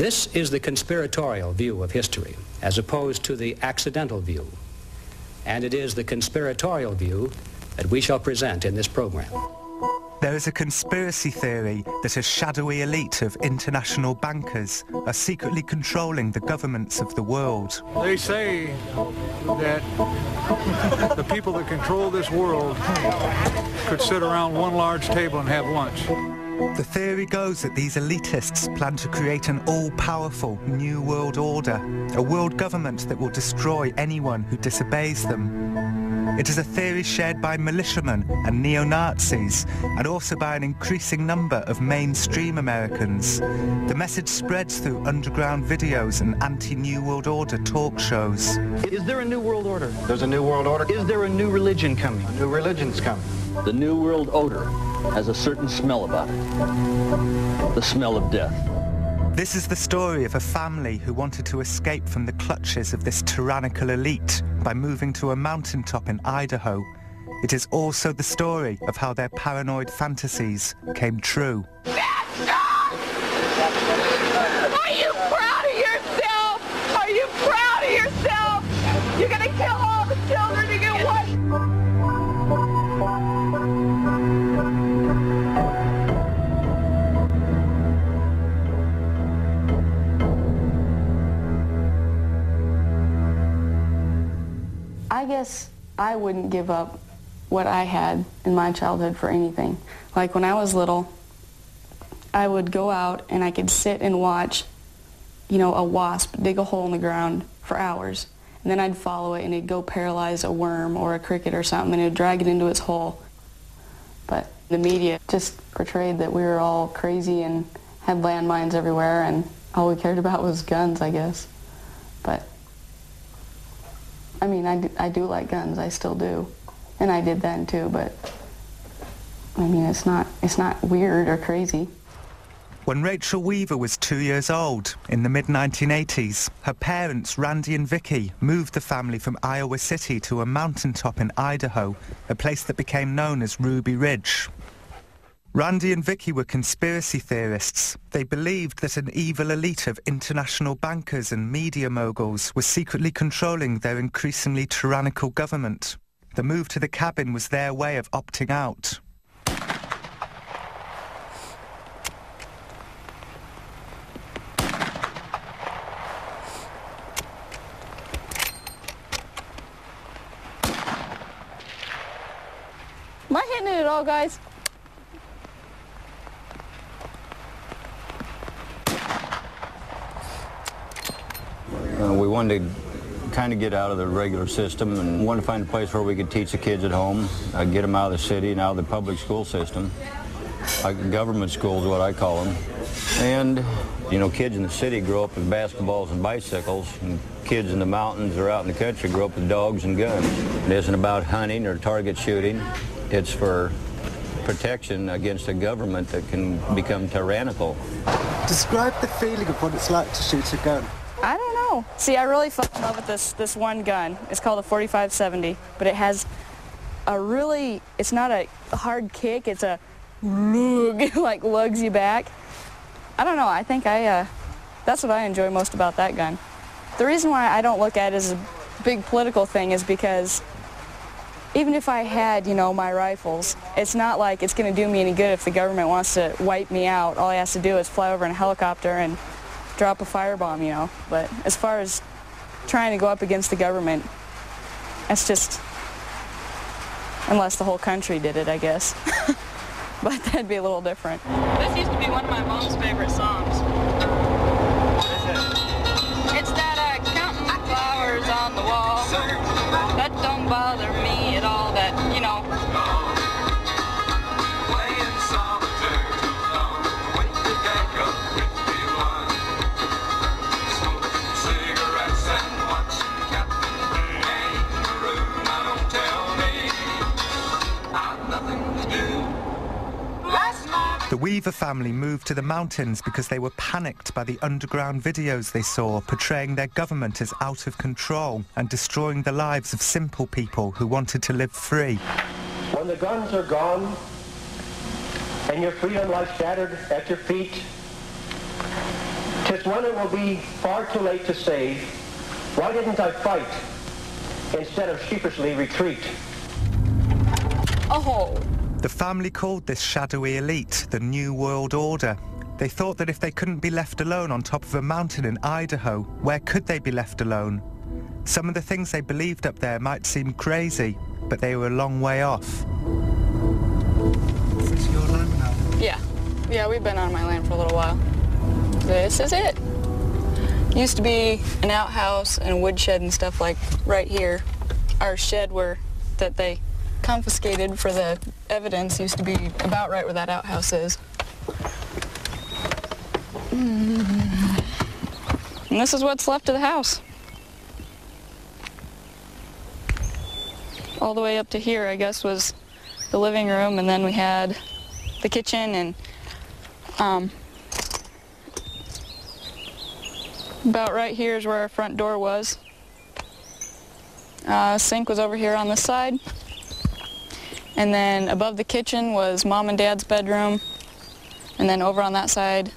This is the conspiratorial view of history, as opposed to the accidental view. And it is the conspiratorial view that we shall present in this program. There is a conspiracy theory that a shadowy elite of international bankers are secretly controlling the governments of the world. They say that the people that control this world could sit around one large table and have lunch. The theory goes that these elitists plan to create an all-powerful new world order, a world government that will destroy anyone who disobeys them. It is a theory shared by militiamen and neo-Nazis, and also by an increasing number of mainstream Americans. The message spreads through underground videos and anti-New World Order talk shows. Is there a New World Order? There's a New World Order. Is there a new religion coming? A new religion's coming. The New World Order has a certain smell about it. The smell of death. This is the story of a family who wanted to escape from the clutches of this tyrannical elite by moving to a mountaintop in Idaho. It is also the story of how their paranoid fantasies came true. Are you proud of yourself? Are you proud of yourself? You're gonna kill all the children to get what? I guess I wouldn't give up what I had in my childhood for anything. Like when I was little, I would go out and I could sit and watch, you know, a wasp dig a hole in the ground for hours. And then I'd follow it and it'd go paralyze a worm or a cricket or something and it'd drag it into its hole. But the media just portrayed that we were all crazy and had landmines everywhere and all we cared about was guns, I guess. But I mean, I do like guns, I still do. And I did then too, but I mean, it's not weird or crazy. When Rachel Weaver was 2 years old, in the mid-1980s, her parents, Randy and Vicky, moved the family from Iowa City to a mountaintop in Idaho, a place that became known as Ruby Ridge. Randy and Vicky were conspiracy theorists. They believed that an evil elite of international bankers and media moguls was secretly controlling their increasingly tyrannical government. The move to the cabin was their way of opting out. Am I hitting it at all, guys? We wanted to kind of get out of the regular system and wanted to find a place where we could teach the kids at home, get them out of the city and out of the public school system. Like government school is what I call them. And, you know, kids in the city grow up with basketballs and bicycles, and kids in the mountains or out in the country grow up with dogs and guns. It isn't about hunting or target shooting. It's for protection against a government that can become tyrannical. Describe the feeling of what it's like to shoot a gun. I don't know. See, I really fell in love with this one gun. It's called a 45-70, but it has a really, it's not a hard kick, it's a like lugs you back. I don't know, I think that's what I enjoy most about that gun. The reason why I don't look at it as a big political thing is because even if I had, you know, my rifles, it's not like it's going to do me any good if the government wants to wipe me out. All I have to do is fly over in a helicopter and drop a firebomb, you know. But as far as trying to go up against the government, that's just, unless the whole country did it, I guess. But that'd be a little different. This used to be one of my mom's favorite songs. It's that counting the flowers on the wall. That don't bother me at all, that, you know. The Weaver family moved to the mountains because they were panicked by the underground videos they saw portraying their government as out of control and destroying the lives of simple people who wanted to live free. When the guns are gone and your freedom lies shattered at your feet, 'Tis when it will be far too late to save, why didn't I fight instead of sheepishly retreat? Oh. The family called this shadowy elite the New World Order. They thought that if they couldn't be left alone on top of a mountain in Idaho, where could they be left alone? Some of the things they believed up there might seem crazy, but they were a long way off. Is this your land now? Yeah, we've been on my land for a little while. This is it. Used to be an outhouse and a woodshed and stuff like right here. Our shed that they confiscated for the evidence used to be about right where that outhouse is. And this is what's left of the house. All the way up to here, I guess, was the living room, and then we had the kitchen, and about right here is where our front door was. Sink was over here on this side. And then above the kitchen was Mom and Dad's bedroom. And then over on that side,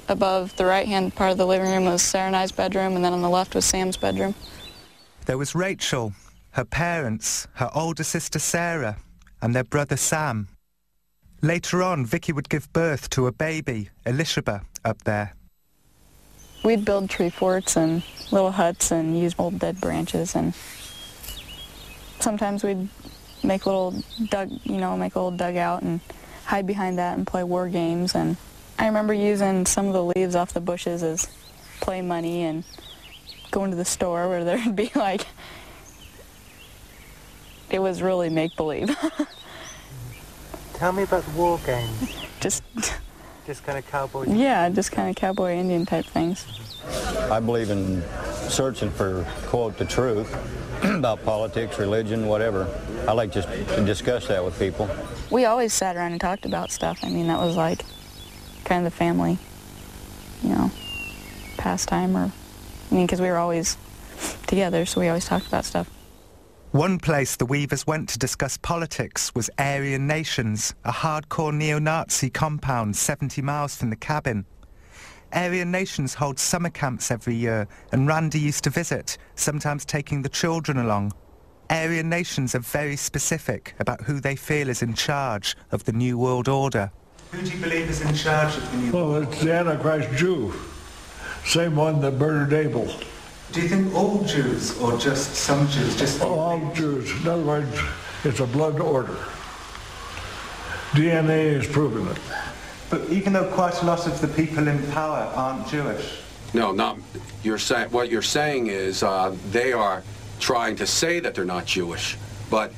above the right-hand part of the living room was Sarah and I's bedroom, and then on the left was Sam's bedroom. There was Rachel, her parents, her older sister Sarah, and their brother Sam. Later on, Vicky would give birth to a baby, Elishaba, up there. We'd build tree forts and little huts and use old dead branches, and sometimes we'd make a little dugout and hide behind that and play war games. And I remember using some of the leaves off the bushes as play money and going to the store where there'd be like, it was really make-believe. Tell me about the war games. Just kind of cowboy. Yeah, just kind of cowboy Indian type things. I believe in searching for, quote, the truth about politics, religion, whatever. I like just to discuss that with people. We always sat around and talked about stuff. I mean, that was like kind of the family, pastime, because we were always together, so we always talked about stuff. One place the Weavers went to discuss politics was Aryan Nations, a hardcore neo-Nazi compound 70 miles from the cabin. Aryan Nations holds summer camps every year, and Randy used to visit, sometimes taking the children along. Aryan Nations are very specific about who they feel is in charge of the New World Order. Who do you believe is in charge of the New World Order? Well, it's the Antichrist Jew, same one that murdered Abel. Do you think all Jews, or just some Jews? All Jews. In other words, it's a blood order. DNA has proven it. But even though quite a lot of the people in power aren't Jewish? No, not. What you're saying is they are trying to say that they're not Jewish, but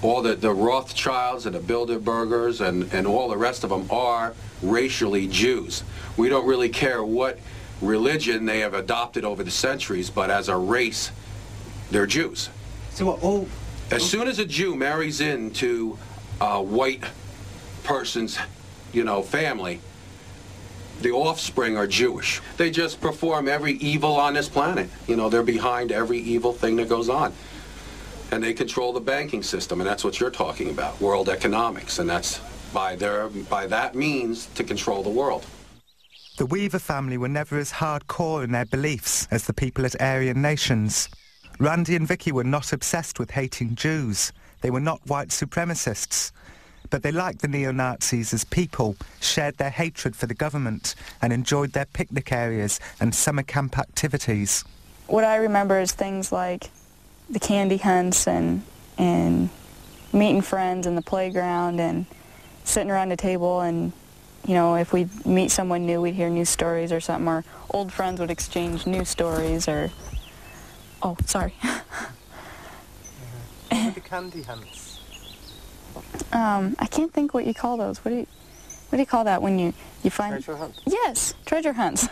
all the Rothschilds and the Bilderbergers and all the rest of them are racially Jews. We don't really care what religion they have adopted over the centuries, but as a race, they're Jews. So as soon as a Jew marries into a white person's, family, the offspring are Jewish. They just perform every evil on this planet. They're behind every evil thing that goes on. And they control the banking system, and that's what you're talking about, world economics, and that's by that means to control the world. The Weaver family were never as hardcore in their beliefs as the people at Aryan Nations. Randy and Vicky were not obsessed with hating Jews. They were not white supremacists. But they liked the neo-Nazis as people, shared their hatred for the government, and enjoyed their picnic areas and summer camp activities. What I remember is things like the candy hunts and meeting friends in the playground and sitting around a table, and if we meet someone new, we'd hear news stories or something, or old friends would exchange news stories, or... Oh, sorry. What are the candy hunts? I can't think what you call those. What do you call that when you find... Treasure hunts? Yes, treasure hunts.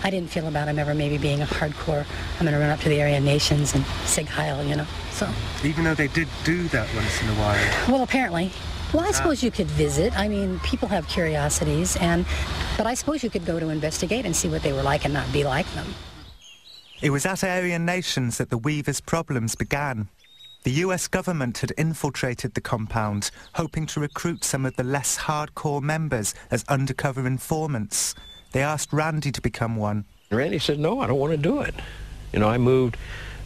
I didn't feel about him ever maybe being a hardcore, I'm going to run up to the Aryan Nations and sig heil, so... Even though they did do that once in a while? Well, apparently. Well, I suppose you could visit. I mean, people have curiosities, but I suppose you could go to investigate and see what they were like and not be like them. It was at Aryan Nations that the Weavers' problems began. The US government had infiltrated the compound, hoping to recruit some of the less hardcore members as undercover informants. They asked Randy to become one. Randy said, no, I don't want to do it. You know, I moved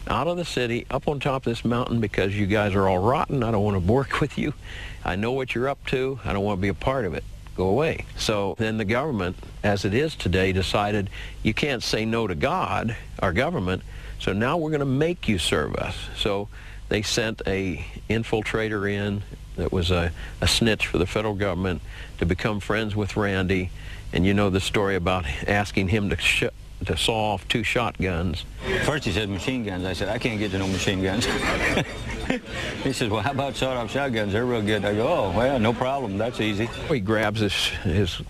out of the city, up on top of this mountain because you guys are all rotten. I don't want to work with you. I know what you're up to. I don't want to be a part of it. Go away. So then the government, as it is today, decided you can't say no to God, our government, so now we're going to make you serve us. So they sent a infiltrator in that was a snitch for the federal government to become friends with Randy. And you know the story about asking him to saw off 2 shotguns. First he said machine guns. I said, I can't get to no machine guns. He says, well, how about sawed-off shotguns? They're real good. I go, oh, well, no problem. That's easy. He grabs his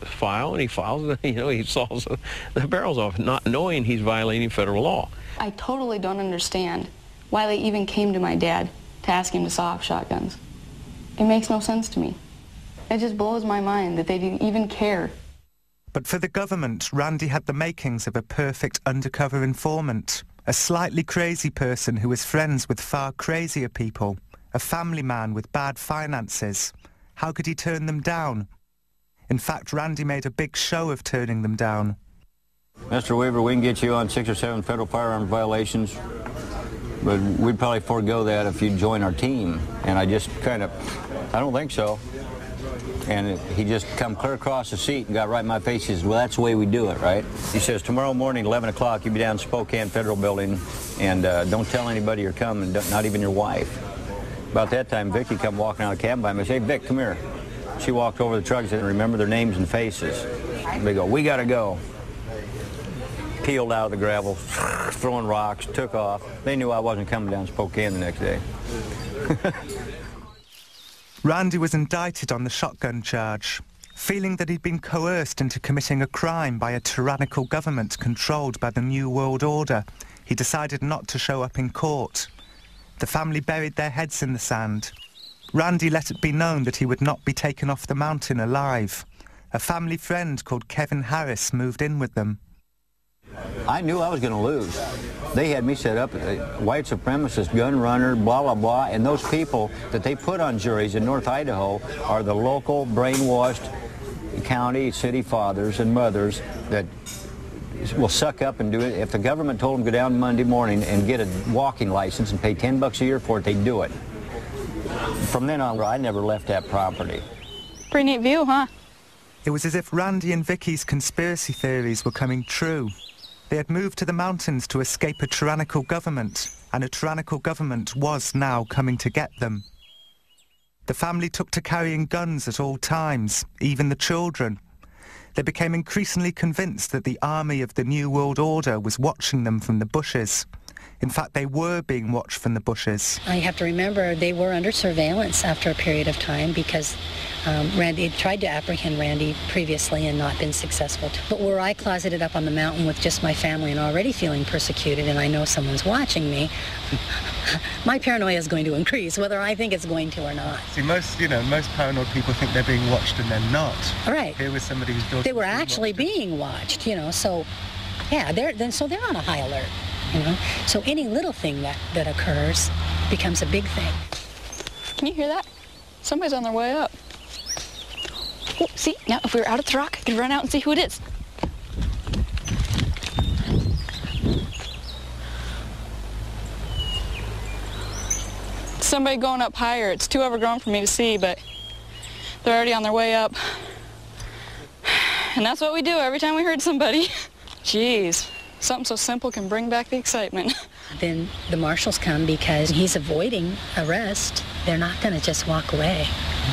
file and he files it. You know, he saws the barrels off, not knowing he's violating federal law. I totally don't understand why they even came to my dad to ask him to saw off shotguns. It makes no sense to me. It just blows my mind that they didn't even care. But for the government, Randy had the makings of a perfect undercover informant, a slightly crazy person who was friends with far crazier people, a family man with bad finances. How could he turn them down? In fact, Randy made a big show of turning them down. Mr. Weaver, we can get you on 6 or 7 federal firearms violations, but we'd probably forego that if you'd join our team. And I just kind of, I don't think so. And he just come clear across the seat and got right in my face. He says, well, that's the way we do it, right? He says, tomorrow morning, 11 o'clock, you'll be down Spokane Federal Building, and don't tell anybody you're coming, not even your wife. About that time, Vicki come walking out of the cabin by me and said, hey, Vic, come here. She walked over to the truck and said, remember their names and faces. They go, we got to go. Peeled out of the gravel, throwing rocks, took off. They knew I wasn't coming down Spokane the next day. Randy was indicted on the shotgun charge, feeling that he'd been coerced into committing a crime by a tyrannical government controlled by the New World Order. He decided not to show up in court. The family buried their heads in the sand. Randy let it be known that he would not be taken off the mountain alive. A family friend called Kevin Harris moved in with them. I knew I was going to lose. They had me set up, white supremacist, gun runner, blah, blah, blah, and those people that they put on juries in North Idaho are the local brainwashed county, city fathers and mothers that will suck up and do it. If the government told them to go down Monday morning and get a walking license and pay $10 a year for it, they'd do it. From then on, I never left that property. Pretty neat view, huh? It was as if Randy and Vicky's conspiracy theories were coming true. They had moved to the mountains to escape a tyrannical government, and a tyrannical government was now coming to get them. The family took to carrying guns at all times, even the children. They became increasingly convinced that the army of the New World Order was watching them from the bushes. In fact, they were being watched from the bushes. I have to remember they were under surveillance after a period of time because Randy had tried to apprehend Randy previously and not been successful. But were I closeted up on the mountain with just my family and already feeling persecuted and I know someone's watching me, my paranoia is going to increase, whether I think it's going to or not. See, most paranoid people think they're being watched and they're not. Right. Here was somebody whose daughter they were actually being watched, so yeah, they're on a high alert. So any little thing that occurs becomes a big thing. Can you hear that? Somebody's on their way up. Oh, see, now if we were out at the rock, I could run out and see who it is. Somebody going up higher. It's too overgrown for me to see, but they're already on their way up. And that's what we do every time we hurt somebody. Jeez. Something so simple can bring back the excitement. Then the marshals come because he's avoiding arrest. They're not going to just walk away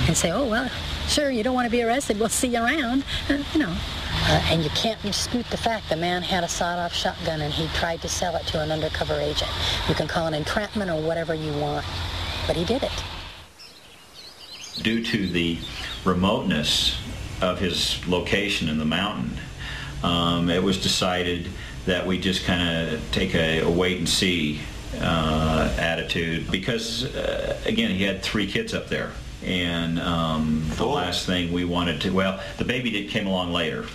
and say, oh, well, sure, you don't want to be arrested. We'll see you around, and you can't dispute the fact the man had a sawed-off shotgun and he tried to sell it to an undercover agent. You can call it entrapment or whatever you want, but he did it. Due to the remoteness of his location in the mountain, it was decided that we just kind of take a wait-and-see attitude because, again, he had 3 kids up there. And the last thing we wanted to, well, the baby came along later.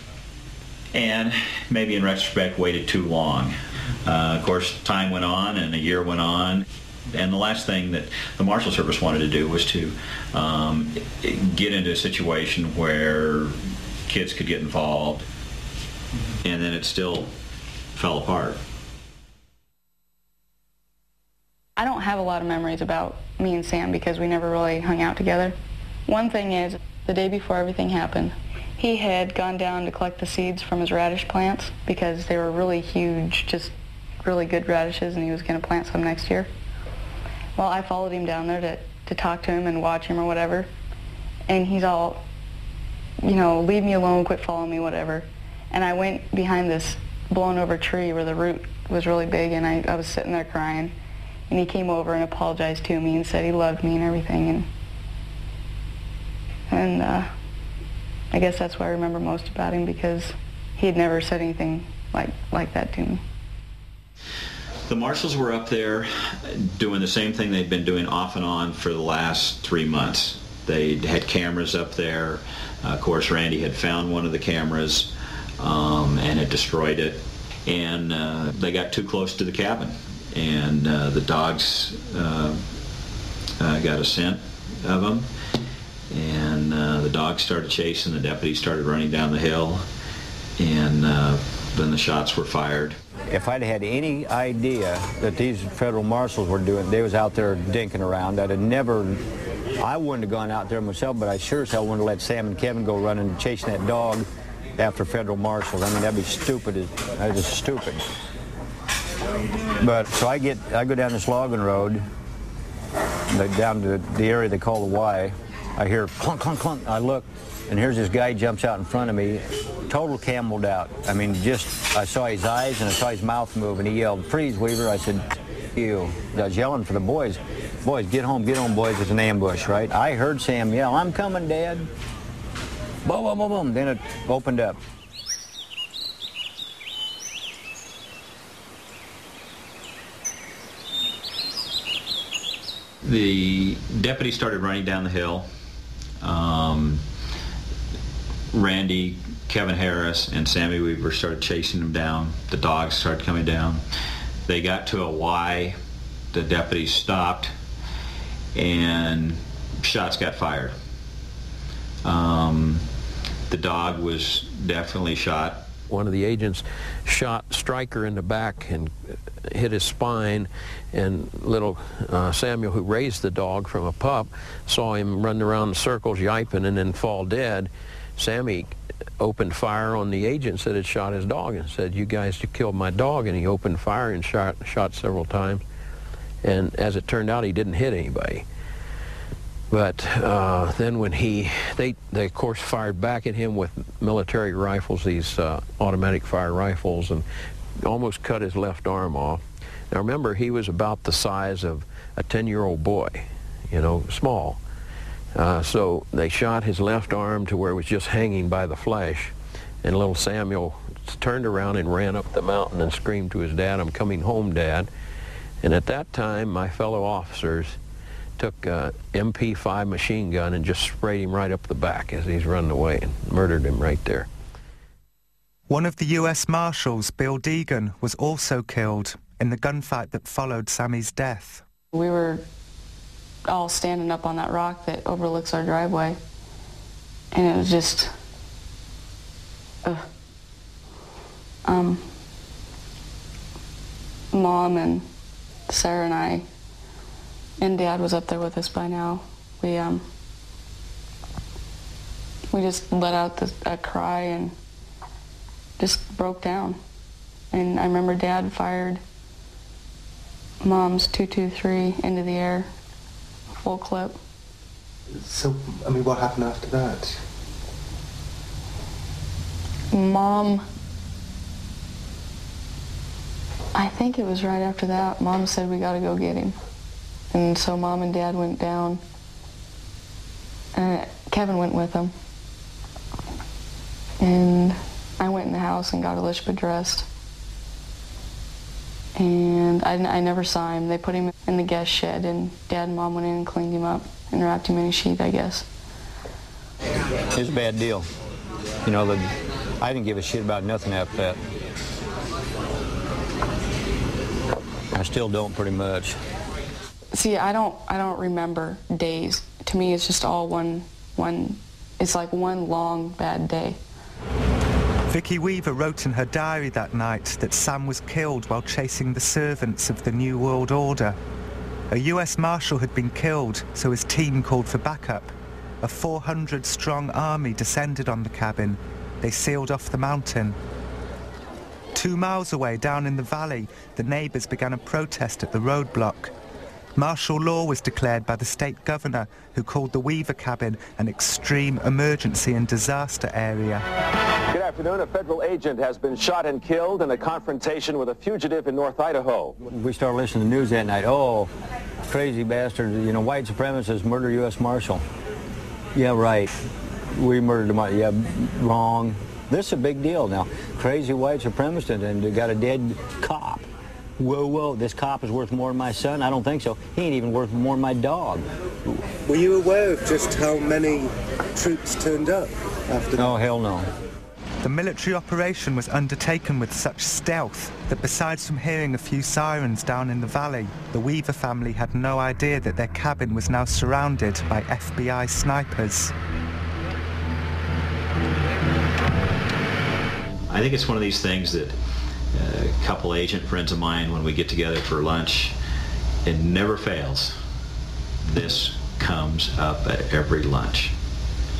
And maybe in retrospect waited too long. Of course, time went on and a year went on. And the last thing that the Marshal Service wanted to do was to get into a situation where kids could get involved. and then it still fell apart. I don't have a lot of memories about me and Sam because we never really hung out together. One thing is, the day before everything happened, he had gone down to collect the seeds from his radish plants because they were really huge, just really good radishes, and he was going to plant some next year. Well, I followed him down there to talk to him and watch him or whatever, and he's all, you know, leave me alone, quit following me, whatever. And I went behind this blown over tree where the root was really big, and I was sitting there crying, and he came over and apologized to me and said he loved me and everything, and I guess that's what I remember most about him, because he had never said anything like that to me. The marshals were up there doing the same thing they'd been doing off and on for the last 3 months. They had cameras up there. Of course, Randy had found one of the cameras and had destroyed it. And they got too close to the cabin. And the dogs got a scent of them. And the dogs started chasing. The deputies started running down the hill. And then the shots were fired. If I'd had any idea that these federal marshals were doing, they was out there dinking around, I wouldn't have gone out there myself, but I sure as hell wouldn't have let Sam and Kevin go running and chasing that dog after federal marshals. I mean, that'd be stupid. That was stupid. But so I go down this logging road, down to the area they call the Y. I hear clunk, clunk, clunk. I look, and here's this guy jumps out in front of me, total cameled out. I mean, I saw his eyes and I saw his mouth move, and he yelled, "Freeze, Weaver." I said, "You." I was yelling for the boys. "Boys, get home, boys, it's an ambush," right? I heard Sam yell, "I'm coming, Dad." Boom, boom, boom, boom. Then it opened up. The deputy started running down the hill. Randy, Kevin Harris, and Sammy Weaver started chasing them down. The dogs started coming down. They got to a Y. The deputies stopped, and shots got fired. The dog was definitely shot. One of the agents shot Stryker in the back and hit his spine, and little Samuel, who raised the dog from a pup, saw him run around in circles yiping and then fall dead. Sammy opened fire on the agents that had shot his dog and said, "You guys killed my dog," and he opened fire and shot several times. And as it turned out, he didn't hit anybody. But then when they of course fired back at him with military rifles, these automatic fire rifles, and almost cut his left arm off. Now remember, he was about the size of a 10-year-old boy, you know, small. So they shot his left arm to where it was just hanging by the flesh, and little Samuel turned around and ran up the mountain and screamed to his dad, "I'm coming home, Dad." And at that time, my fellow officers took a MP5 machine gun and just sprayed him right up the back as he's running away and murdered him right there. One of the U.S. Marshals, Bill Deegan, was also killed in the gunfight that followed Sammy's death. We were all standing up on that rock that overlooks our driveway, and it was just, Mom and Sarah and I, and Dad was up there with us by now. We just let out a cry and just broke down. And I remember Dad fired Mom's .223 into the air, full clip. So, I mean, what happened after that? Mom, I think it was right after that, Mom said, "We gotta go get him." And so Mom and Dad went down, and Kevin went with them. And I went in the house and got Elizabeth dressed. And I never saw him. They put him in the guest shed, and Dad and Mom went in and cleaned him up and wrapped him in a sheet, I guess. It's a bad deal. You know, I didn't give a shit about nothing after that. I still don't, pretty much. See, I don't remember days. To me, it's just all one. It's like one long bad day. Vicky Weaver wrote in her diary that night that Sam was killed while chasing the servants of the New World Order. A US Marshal had been killed, so his team called for backup. A 400-strong army descended on the cabin. They sealed off the mountain. 2 miles away, down in the valley, the neighbours began a protest at the roadblock. Martial law was declared by the state governor, who called the Weaver cabin an extreme emergency and disaster area. Good afternoon. A federal agent has been shot and killed in a confrontation with a fugitive in North Idaho. We started listening to the news that night. Oh, crazy bastard, you know, white supremacists murder U.S. Marshal. Yeah, right. We murdered him. Yeah, wrong. This is a big deal now. Crazy white supremacist, and they got a dead cop. Whoa, whoa, this cop is worth more than my son? I don't think so. He ain't even worth more than my dog. Were you aware of just how many troops turned up after that? Oh, hell no. The military operation was undertaken with such stealth that besides from hearing a few sirens down in the valley, the Weaver family had no idea that their cabin was now surrounded by FBI snipers. I think it's one of these things that a couple agent friends of mine, when we get together for lunch, it never fails. This comes up at every lunch.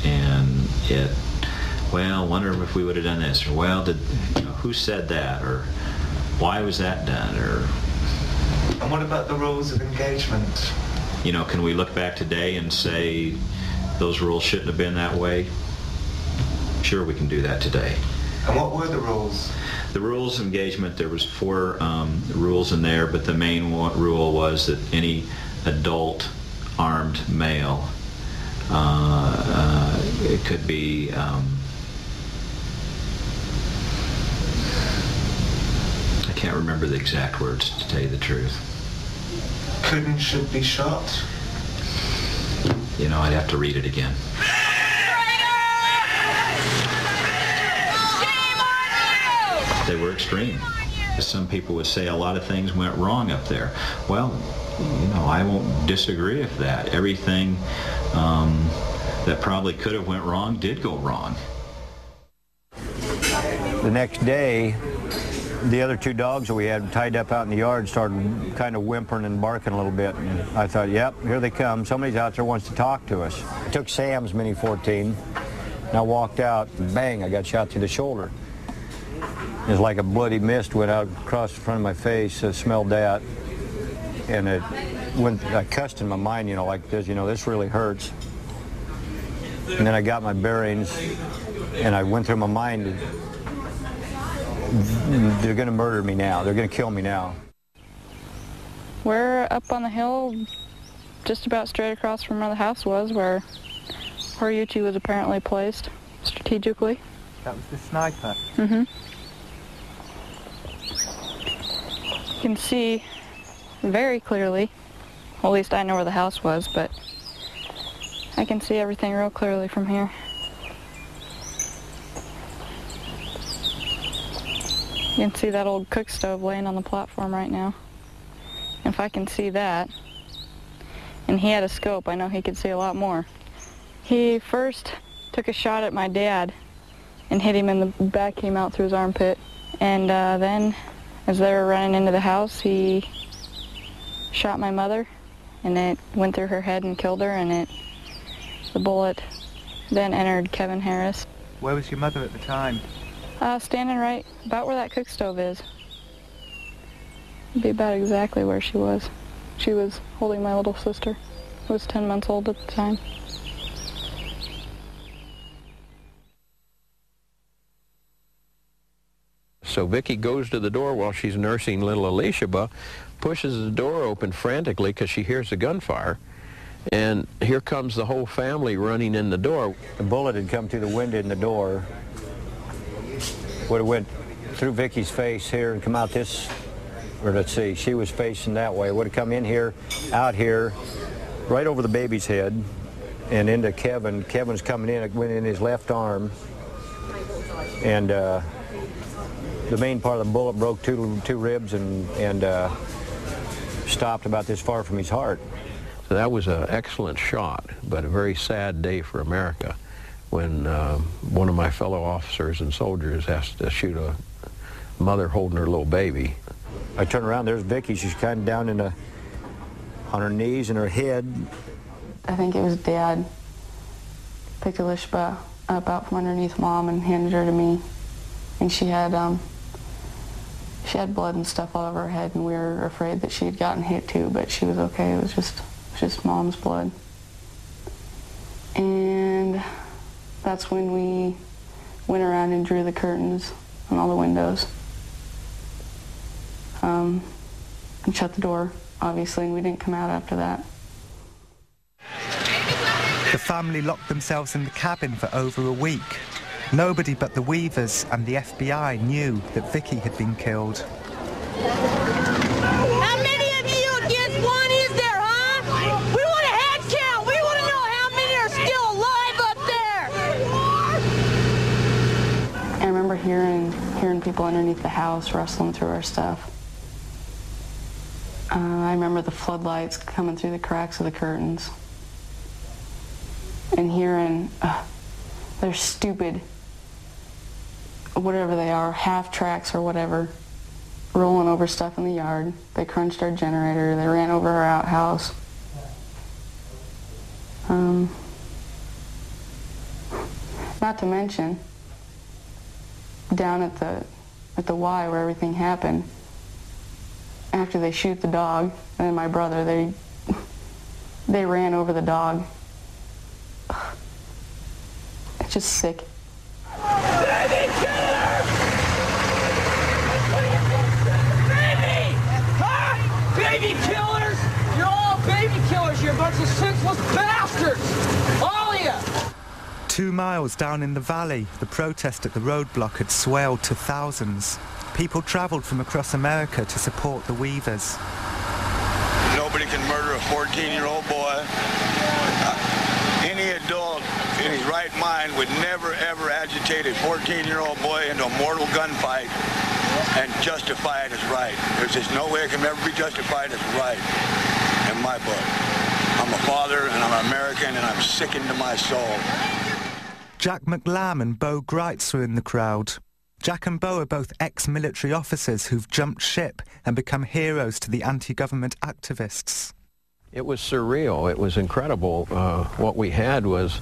And well, wonder if we would have done this, or well, who said that, or why was that done, or... And what about the rules of engagement? You know, can we look back today and say those rules shouldn't have been that way? Sure, we can do that today. And what were the rules? The rules of engagement, there was 4 rules in there, but the main rule was that any adult armed male, it could be I can't remember the exact words, to tell you the truth. Could and should be shot? You know, I'd have to read it again. They were extreme. Some people would say a lot of things went wrong up there. Well, you know, I won't disagree with that. Everything that probably could have went wrong did go wrong. The next day, the other 2 dogs that we had tied up out in the yard started kind of whimpering and barking a little bit. And I thought, yep, here they come. Somebody's out there wants to talk to us. I took Sam's Mini 14, and I walked out, and bang, I got shot through the shoulder. It was like a bloody mist went out across the front of my face. I smelled that, and I cussed in my mind, you know, like this, you know, this really hurts. And then I got my bearings, and I went through my mind, they're going to murder me now. They're going to kill me now. We're up on the hill, just about straight across from where the house was, where Yuchi was apparently placed strategically. That was the sniper? Mm-hmm. You can see very clearly, well, at least I know where the house was, but I can see everything real clearly from here. You can see that old cook stove laying on the platform right now. If I can see that, and he had a scope, I know he could see a lot more. He first took a shot at my dad and hit him in the back, came out through his armpit, and then as they were running into the house, he shot my mother, and it went through her head and killed her, and the bullet then entered Kevin Harris. Where was your mother at the time? Standing right about where that cook stove is. It'd be about exactly where she was. She was holding my little sister, who was 10 months old at the time. So Vicky goes to the door while she's nursing little Alicia, pushes the door open frantically because she hears the gunfire, and here comes the whole family running in the door. The bullet had come through the window in the door, would have went through Vicky's face here and come out this, or let's see, she was facing that way, would have come in here, out here, right over the baby's head, and into Kevin. Kevin's coming in, it went in his left arm, and the main part of the bullet broke two ribs and stopped about this far from his heart. So that was an excellent shot, but a very sad day for America when one of my fellow officers and soldiers has to shoot a mother holding her little baby. I turn around, there's Vicky. She's kind of down on her knees and her head. I think it was Dad picked Elishba up out from underneath Mom and handed her to me. And she had blood and stuff all over her head, and we were afraid that she had gotten hit too, but she was okay. It was just Mom's blood. And that's when we went around and drew the curtains on all the windows. And shut the door, obviously, and we didn't come out after that. The family locked themselves in the cabin for over a week. Nobody but the Weavers and the FBI knew that Vicky had been killed. How many of you against one is there, huh? We want a head count. We want to know how many are still alive up there. I remember hearing people underneath the house rustling through our stuff. I remember the floodlights coming through the cracks of the curtains. And hearing their stupid, whatever they are, half tracks or whatever, rolling over stuff in the yard. They crunched our generator. They ran over our outhouse. Not to mention, down at the Y where everything happened, after they shoot the dog, and then my brother, they ran over the dog. It's just sick. Baby killer! Baby! Huh? Baby killers! You're all baby killers. You're a bunch of senseless bastards! All of you! 2 miles down in the valley, the protest at the roadblock had swelled to thousands. People travelled from across America to support the Weavers. Nobody can murder a 14-year-old boy. Any adult in his right mind would never, ever agitate a 14-year-old boy into a mortal gunfight and justify it as right. There's just no way it can ever be justified as right in my book. I'm a father, and I'm American, and I'm sickened to my soul. Jack McLam and Bo Greitz were in the crowd. Jack and Bo are both ex-military officers who've jumped ship and become heroes to the anti-government activists. It was surreal. It was incredible. What we had was,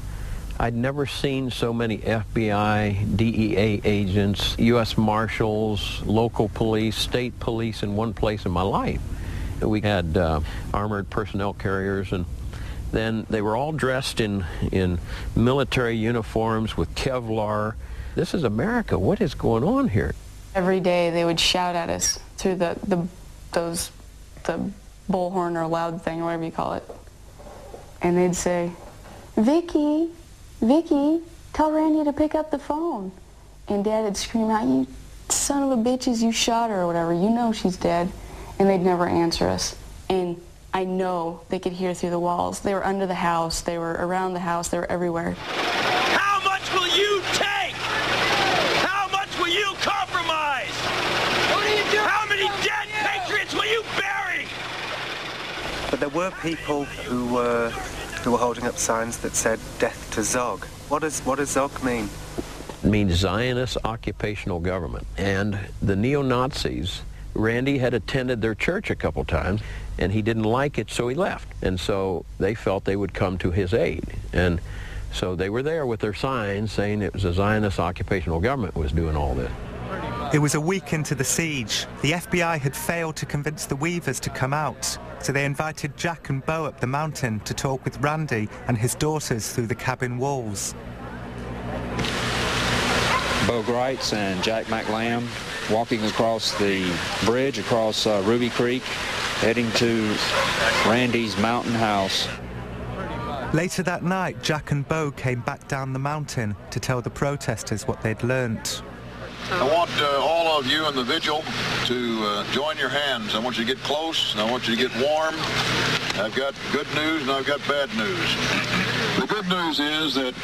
I'd never seen so many FBI, DEA agents, U.S. Marshals, local police, state police in one place in my life. We had armored personnel carriers, and then they were all dressed in military uniforms with Kevlar. This is America. What is going on here? Every day they would shout at us through the bullhorn or loud thing or whatever you call it. And they'd say, Vicky, tell Randy to pick up the phone. And Dad would scream out, you son of a bitches, you shot her or whatever. You know she's dead. And they'd never answer us. And I know they could hear through the walls. They were under the house. They were around the house. They were everywhere. How much will you take? How much will you compromise? What are you doing? How many dead patriots will you bury? But there were people who were holding up signs that said "Death to Zog." What does Zog mean? It means Zionist occupational government. And the neo-Nazis, Randy had attended their church a couple times, and he didn't like it, so he left. And so they felt they would come to his aid. And so they were there with their signs saying it was a Zionist occupational government was doing all this. It was a week into the siege. The FBI had failed to convince the Weavers to come out, so they invited Jack and Bo up the mountain to talk with Randy and his daughters through the cabin walls. Bo Greitz and Jack McLam walking across the bridge across Ruby Creek, heading to Randy's mountain house. Later that night, Jack and Bo came back down the mountain to tell the protesters what they'd learnt. I want all of you in the vigil to join your hands. I want you to get close, and I want you to get warm. I've got good news and I've got bad news. The good news is that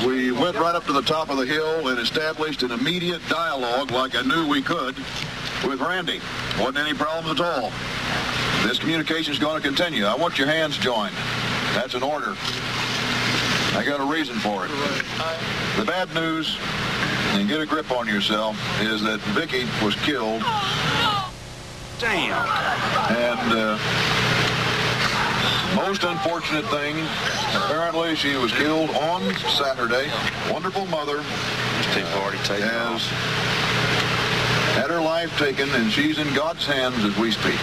we went right up to the top of the hill and established an immediate dialogue like I knew we could with Randy. Wasn't any problems at all. This communication is going to continue. I want your hands joined. That's an order. I got a reason for it. The bad news, and get a grip on yourself, is that Vicky was killed. Damn. And most unfortunate thing, apparently she was killed on Saturday. Wonderful mother has had her life taken, and she's in God's hands as we speak.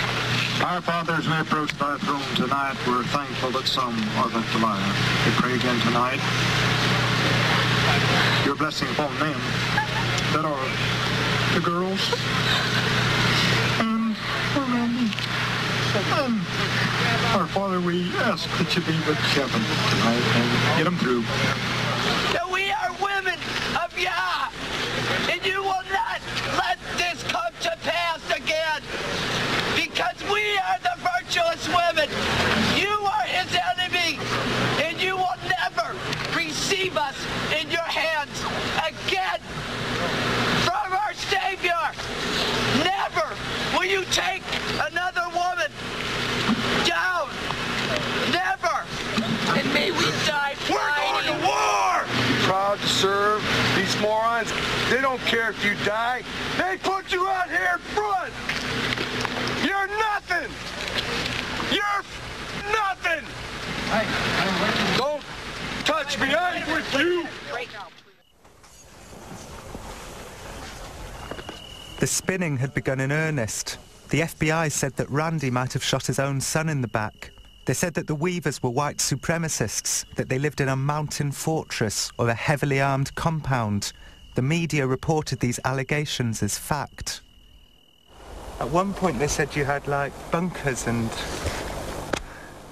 Our Father, as we approach thy throne tonight, we're thankful that some are left alive. We pray again tonight your blessing upon them that are the girls and Randy. And our Father, we ask that you be with Kevin tonight and get them through. That we are women of Yah, and you will not let this come to pass again, because we are the virtuous women. You are his enemy, and you will never receive us in your hands again from our Savior. Never will you take another woman down. Never. And may we die fighting. We're going to war! Proud to serve these morons. They don't care if you die. They put you out here in front. You're nothing. You're nothing. Don't touch me. I'm with you. The spinning had begun in earnest. The FBI said that Randy might have shot his own son in the back. They said that the Weavers were white supremacists, that they lived in a mountain fortress or a heavily armed compound. The media reported these allegations as fact. At one point they said you had, like, bunkers and...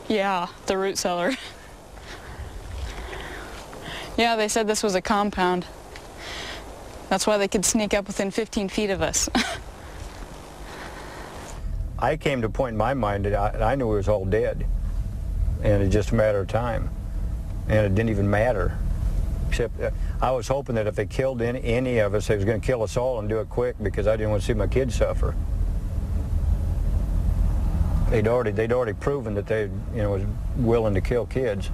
Yeah, the root cellar. Yeah, they said this was a compound. That's why they could sneak up within 15 feet of us. I came to a point in my mind that I knew we was all dead. And it's just a matter of time. And it didn't even matter. Except I was hoping that if they killed any of us, they was going to kill us all and do it quick, because I didn't want to see my kids suffer. They'd already proven that they, was willing to kill kids.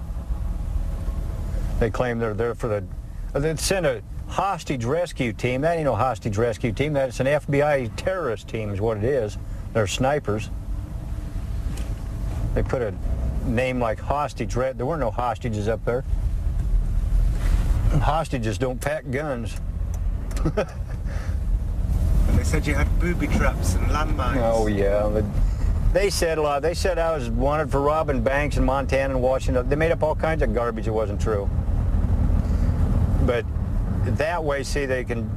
They claim they're there for the... They'd sent a hostage rescue team. That ain't no hostage rescue team. That's an FBI terrorist team is what it is. They're snipers. They put a name like hostage. There weren't no hostages up there. Hostages don't pack guns. And they said you had booby traps and landmines. Oh yeah, they said a lot. They said I was wanted for robbing banks in Montana and Washington. They made up all kinds of garbage that wasn't true. But that way, see, they can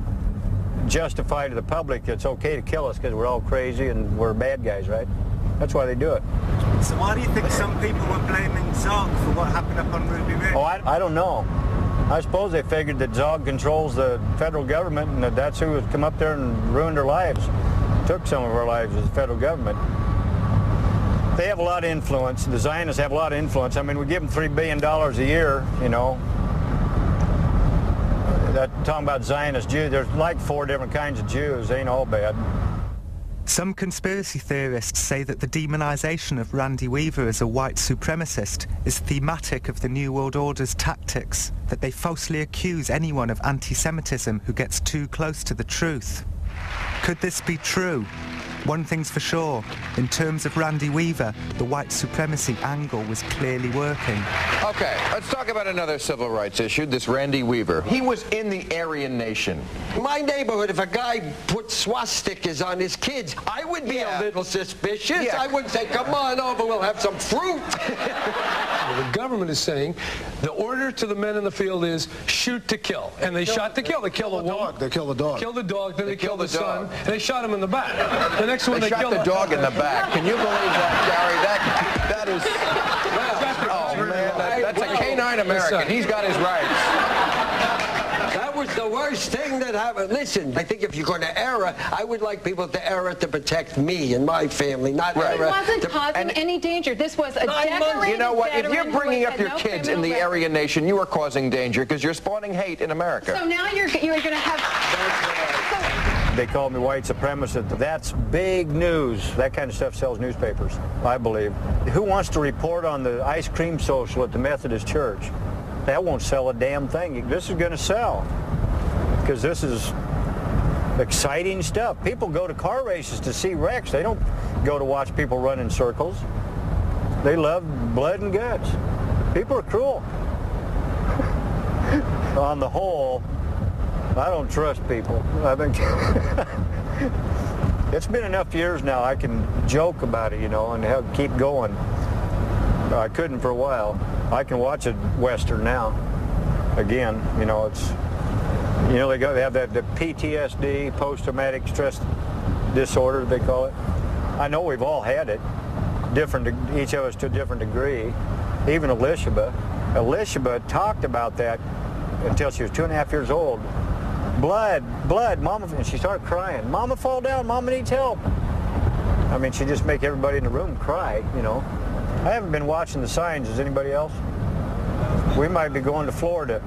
justify to the public it's okay to kill us because we're all crazy and we're bad guys, right? That's why they do it. So why do you think some people were blaming Zog for what happened up on Ruby Ridge? Oh, I don't know. I suppose they figured that Zog controls the federal government and that that's who would come up there and ruined their lives. Took some of our lives as the federal government. They have a lot of influence. The Zionists have a lot of influence. I mean, we give them $3 billion a year, That, talking about Zionist Jews, there's like 4 different kinds of Jews. They ain't all bad. Some conspiracy theorists say that the demonization of Randy Weaver as a white supremacist is thematic of the New World Order's tactics, that they falsely accuse anyone of anti-Semitism who gets too close to the truth. Could this be true? One thing's for sure, in terms of Randy Weaver, the white supremacy angle was clearly working. Okay, let's talk about another civil rights issue, this Randy Weaver. He was in the Aryan Nation. In my neighborhood, if a guy put swastikas on his kids, I would be a little suspicious. Yeah. I wouldn't say, come on over, we'll have some fruit. The government is saying the order to the men in the field is shoot to kill. And they shot to kill. They killed a woman. They killed the dog. Killed the dog, then they killed the son, and they shot him in the back. The next one they shot the dog in the back. Can you believe that, Gary? That is... Oh, man, that's a canine American. He's got his rights. That was the worst thing that happened. Listen, I think if you're going to err, I would like people to err to protect me and my family, not err. It wasn't causing any danger. This was a decorated You know what? If you're veteran bringing who up had your no kids in criminal the record. Aryan Nation, you are causing danger because you're spawning hate in America. So now you're going to have... They call me white supremacist. That's big news. That kind of stuff sells newspapers, I believe. Who wants to report on the ice cream social at the Methodist Church? that won't sell a damn thing. This is going to sell because this is exciting stuff. People go to car races to see wrecks. They don't go to watch people run in circles. They love blood and guts. People are cruel. On the whole, I don't trust people. I think it's been enough years now I can joke about it, you know, and keep going. I couldn't for a while. I can watch a Western now. Again, you know, it's, you know, they have that the PTSD, post-traumatic stress disorder, they call it. I know we've all had it, each of us to a different degree. Even Elishaba talked about that until she was 2.5 years old. Blood, Mama, and she started crying. Mama, fall down, Mama needs help. I mean, she just make everybody in the room cry, you know. I haven't been watching the signs. Is anybody else? We might be going to Florida.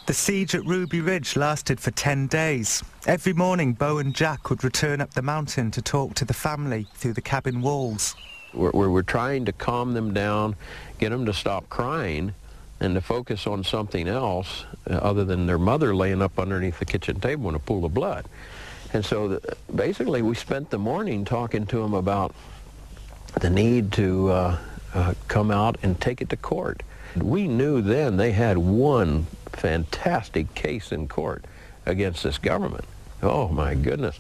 The siege at Ruby Ridge lasted for 10 days. Every morning, Bo and Jack would return up the mountain to talk to the family through the cabin walls. We're trying to calm them down, get them to stop crying, and to focus on something else other than their mother laying up underneath the kitchen table in a pool of blood. And so basically we spent the morning talking to them about the need to come out and take it to court. We knew then they had one fantastic case in court against this government. Oh my goodness.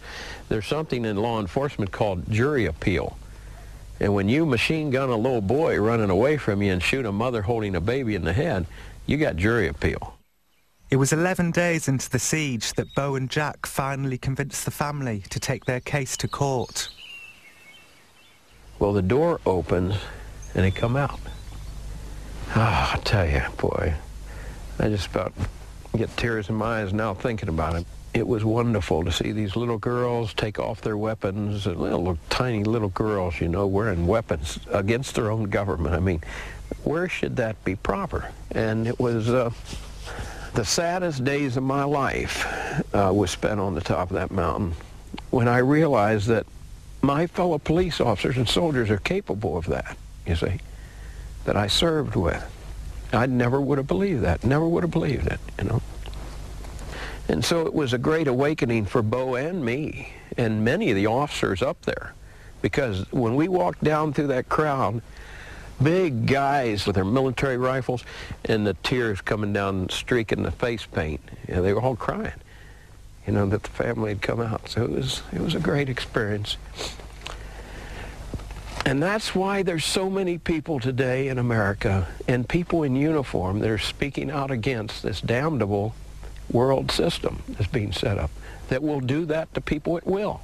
There's something in law enforcement called jury appeal. And when you machine gun a little boy running away from you and shoot a mother holding a baby in the head, you got jury appeal. It was 11 days into the siege that Bo and Jack finally convinced the family to take their case to court. Well, the door opens and they come out. Ah, I tell you, boy, I just about get tears in my eyes now thinking about it. It was wonderful to see these little girls take off their weapons, little tiny little girls, you know, wearing weapons against their own government. I mean, where should that be proper? And it was the saddest days of my life was spent on the top of that mountain when I realized that my fellow police officers and soldiers are capable of that, you see, that I served with. I never would have believed that, never would have believed it, you know. And so it was a great awakening for Bo and me and many of the officers up there, because when we walked down through that crowd, big guys with their military rifles and the tears coming down, streaking the face paint, you know, they were all crying, you know, that the family had come out. So it was a great experience. And that's why there's so many people today in America and people in uniform that are speaking out against this damnable world system that's being set up that will do that to people at will.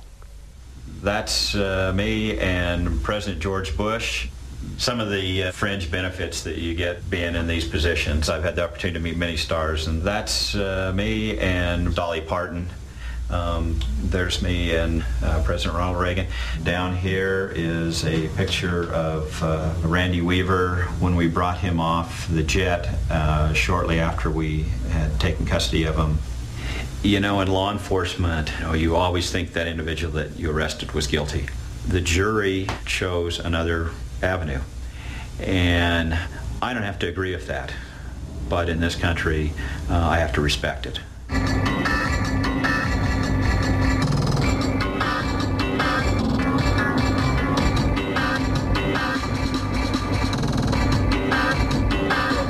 That's me and President George Bush. Some of the fringe benefits that you get being in these positions. I've had the opportunity to meet many stars, and that's me and Dolly Parton. There's me and President Ronald Reagan. Down here is a picture of Randy Weaver when we brought him off the jet shortly after we had taken custody of him. You know, in law enforcement, you know, you always think that individual that you arrested was guilty. The jury chose another avenue, and I don't have to agree with that, but in this country, I have to respect it.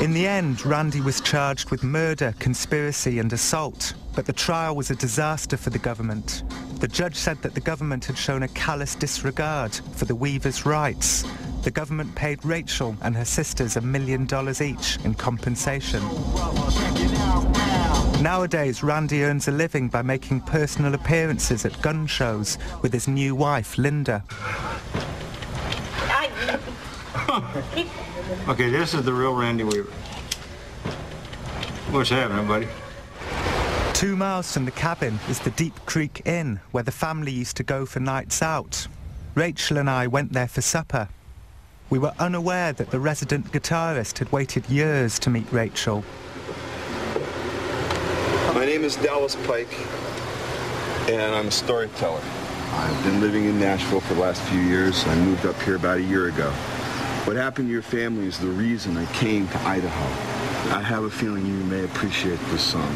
In the end, Randy was charged with murder, conspiracy and assault, but the trial was a disaster for the government. The judge said that the government had shown a callous disregard for the Weavers' rights. The government paid Rachel and her sisters $1 million each in compensation. Nowadays, Randy earns a living by making personal appearances at gun shows with his new wife, Linda. Okay, this is the real Randy Weaver. What's happening, buddy? 2 miles from the cabin is the Deep Creek Inn, where the family used to go for nights out. Rachel and I went there for supper. We were unaware that the resident guitarist had waited years to meet Rachel. My name is Dallas Pike, and I'm a storyteller. I've been living in Nashville for the last few years. I moved up here about a year ago. What happened to your family is the reason I came to Idaho. I have a feeling you may appreciate this song.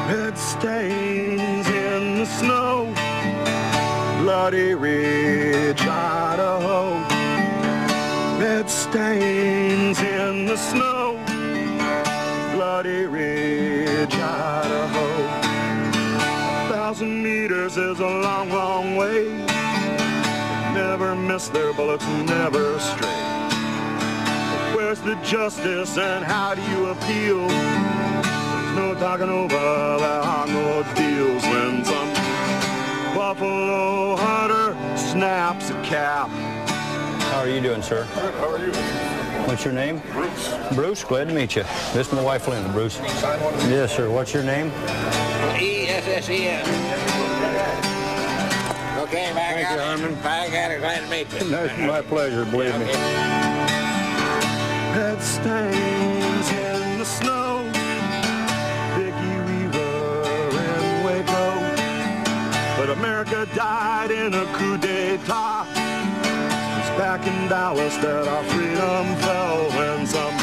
Red stains in the snow, Bloody Ridge, Idaho. Red stains in the snow, Bloody Ridge, Idaho. 1,000 meters is a long, long way. Never miss their bullets, never stray. Where's the justice and how do you appeal? There's no talking over, there are no deals. When some buffalo hunter snaps a cap. How are you doing, sir? Good, how are you? What's your name? Bruce. Bruce, glad to meet you. This is my wife, Linda. Bruce. Yes, sir. What's your name? E-S-S-E-N. Okay, back Thank out. you, Harmon. Back at it, glad to meet you. That's my pleasure, believe me. Red stains in the snow, Vicky Weaver in Waco. But America died in a coup d'etat. It's back in Dallas that our freedom fell when some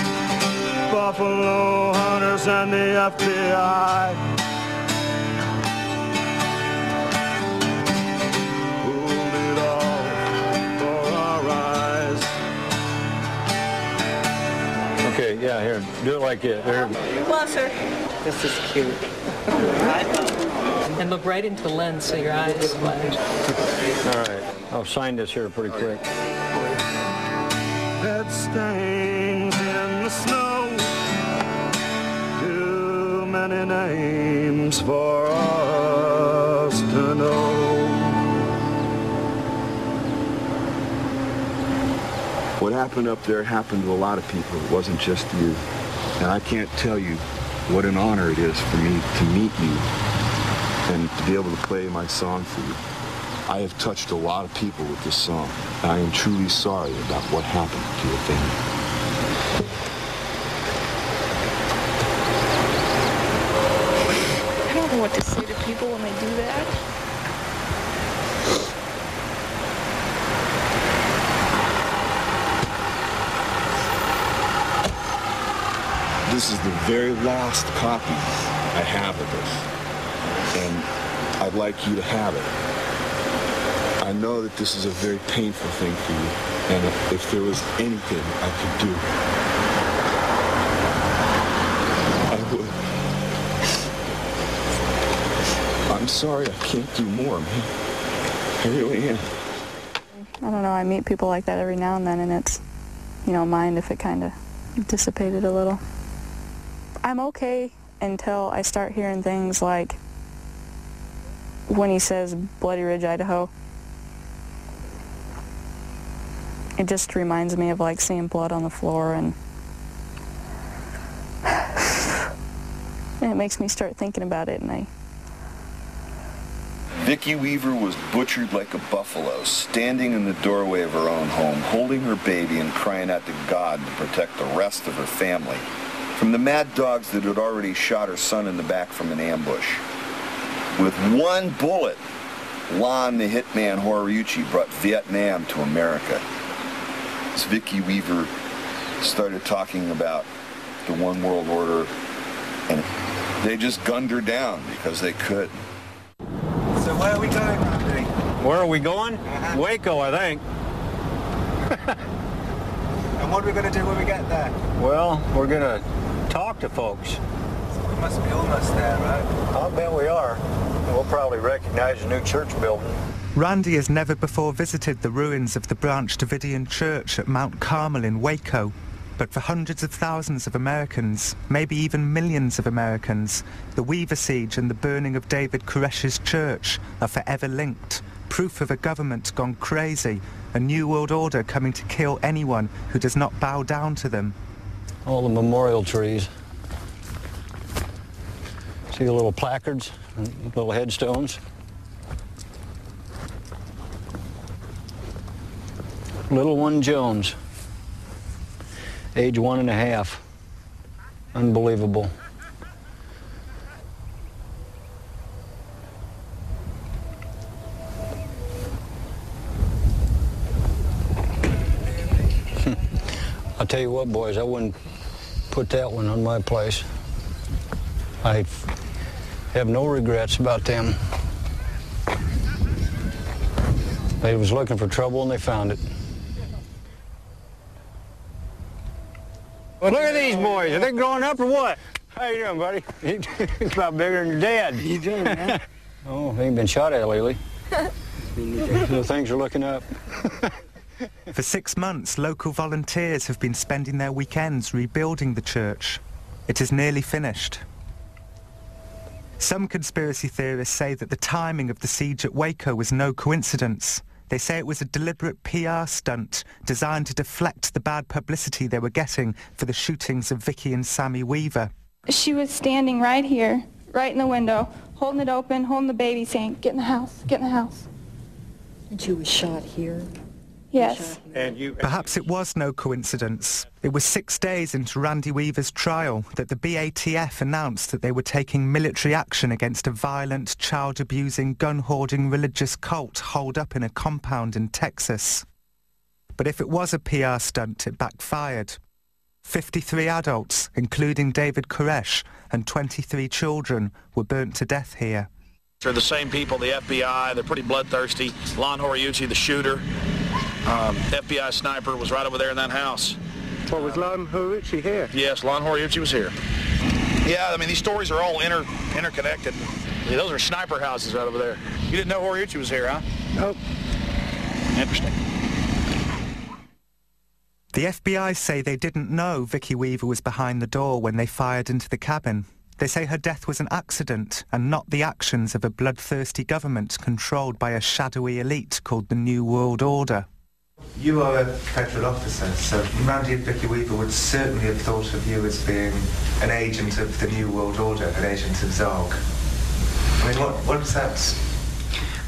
buffalo hunters and the FBI Okay, yeah, here, do it like it. Here. Closer. This is cute. And look right into the lens so your eyes flash. All right, I'll sign this here pretty quick. Red stains in the snow, too many names for us to know. What happened up there happened to a lot of people. It wasn't just you. And I can't tell you what an honor it is for me to meet you and to be able to play my song for you. I have touched a lot of people with this song. And I am truly sorry about what happened to your family. I don't know what to say to people when they do that. This is the very last copy I have of this, and I'd like you to have it. I know that this is a very painful thing for you, and if there was anything I could do, I would. I'm sorry I can't do more, man. I really am. I don't know, I meet people like that every now and then, and it's, you know, mind if it kind of dissipated a little. I'm okay until I start hearing things like when he says Bloody Ridge, Idaho. It just reminds me of like seeing blood on the floor, and it makes me start thinking about it, and I... Vicky Weaver was butchered like a buffalo, standing in the doorway of her own home, holding her baby and crying out to God to protect the rest of her family from the mad dogs that had already shot her son in the back from an ambush. With one bullet, Lon the hitman Horiuchi brought Vietnam to America. As Vicky Weaver started talking about the One World Order, and they just gunned her down because they could. So where are we going, Randy? Where are we going? Waco, I think. And what are we going to do when we get there? Well, we're going to talk to folks. So we must be almost there, right? I'll bet we are. We'll probably recognize a new church building. Randy has never before visited the ruins of the Branch Davidian Church at Mount Carmel in Waco. But for hundreds of thousands of Americans, maybe even millions of Americans, the Weaver Siege and the burning of David Koresh's church are forever linked. Proof of a government gone crazy, a new world order coming to kill anyone who does not bow down to them. All the memorial trees. See the little placards, little headstones? Little one Jones, age 1.5. Unbelievable. I'll tell you what, boys, I wouldn't put that one on my place. I have no regrets about them. They was looking for trouble and they found it. Well, look at these boys. Are they growing up or what? How you doing, buddy? He's about bigger than your dad. How you doing, man? Oh, he ain't been shot at lately. So things are looking up. For 6 months, local volunteers have been spending their weekends rebuilding the church. It is nearly finished. Some conspiracy theorists say that the timing of the siege at Waco was no coincidence. They say it was a deliberate PR stunt designed to deflect the bad publicity they were getting for the shootings of Vicky and Sammy Weaver. She was standing right here, right in the window, holding it open, holding the baby, saying, "Get in the house, get in the house." And she was shot here? Yes. Perhaps it was no coincidence. It was 6 days into Randy Weaver's trial that the BATF announced that they were taking military action against a violent, child-abusing, gun-hoarding religious cult holed up in a compound in Texas. But if it was a PR stunt, it backfired. 53 adults, including David Koresh, and 23 children were burnt to death here. They're the same people, the FBI, they're pretty bloodthirsty. Lon Horiuchi, the shooter, FBI sniper, was right over there in that house. What, was Lon Horiuchi here? Yes, Lon Horiuchi was here. Yeah, I mean, these stories are all interconnected. Yeah, those are sniper houses right over there. You didn't know Horiuchi was here, huh? Nope. Interesting. The FBI say they didn't know Vicky Weaver was behind the door when they fired into the cabin. They say her death was an accident and not the actions of a bloodthirsty government controlled by a shadowy elite called the New World Order. You are a federal officer, so Randy and Vicky Weaver would certainly have thought of you as being an agent of the New World Order, an agent of Zog. I mean, what is that?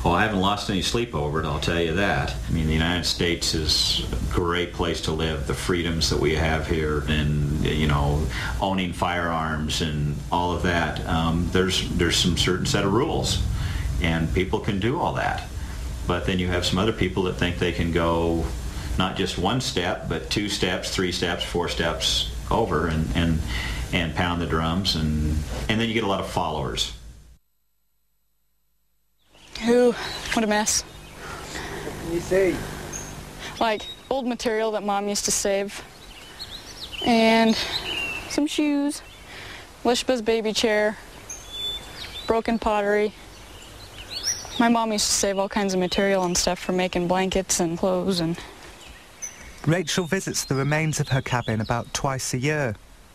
Well, I haven't lost any sleep over it, I'll tell you that. I mean, the United States is a great place to live. The freedoms that we have here and, you know, owning firearms and all of that, there's some certain set of rules, and people can do all that. But then you have some other people that think they can go not just one step, but 2 steps, 3 steps, 4 steps over and pound the drums, and then you get a lot of followers. Ooh, what a mess. What can you see? Like old material that Mom used to save. And some shoes, Lishba's baby chair, broken pottery. My mom used to save all kinds of material and stuff for making blankets and clothes. And Rachel visits the remains of her cabin about twice a year.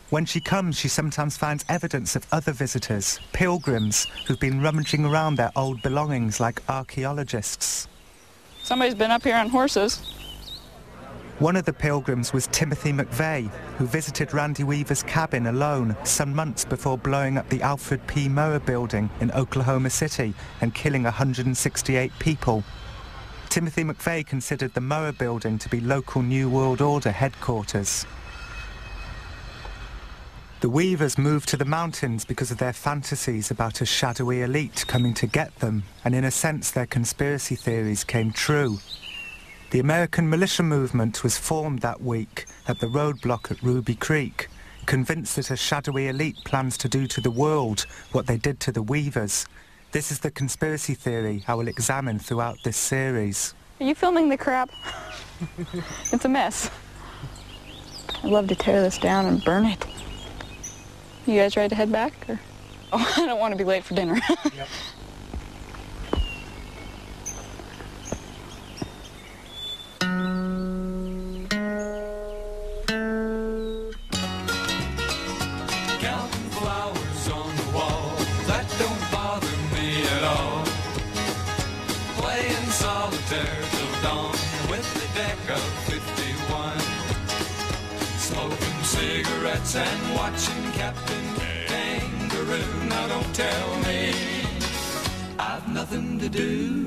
When she comes, she sometimes finds evidence of other visitors, pilgrims, who've been rummaging around their old belongings like archaeologists. Somebody's been up here on horses. One of the pilgrims was Timothy McVeigh, who visited Randy Weaver's cabin alone some months before blowing up the Alfred P. Murrah building in Oklahoma City and killing 168 people. Timothy McVeigh considered the Murrah building to be local New World Order headquarters. The Weavers moved to the mountains because of their fantasies about a shadowy elite coming to get them, and in a sense their conspiracy theories came true. The American militia movement was formed that week at the roadblock at Ruby Creek, convinced that a shadowy elite plans to do to the world what they did to the Weavers. This is the conspiracy theory I will examine throughout this series. Are you filming the crap? It's a mess. I'd love to tear this down and burn it. You guys ready to head back? Or? Oh, I don't want to be late for dinner. Yep. Counting flowers on the wall, that don't bother me at all. Playing solitaire till dawn with the deck of 51. Smoking cigarettes and watching Captain Kangaroo. Now don't tell me I've nothing to do.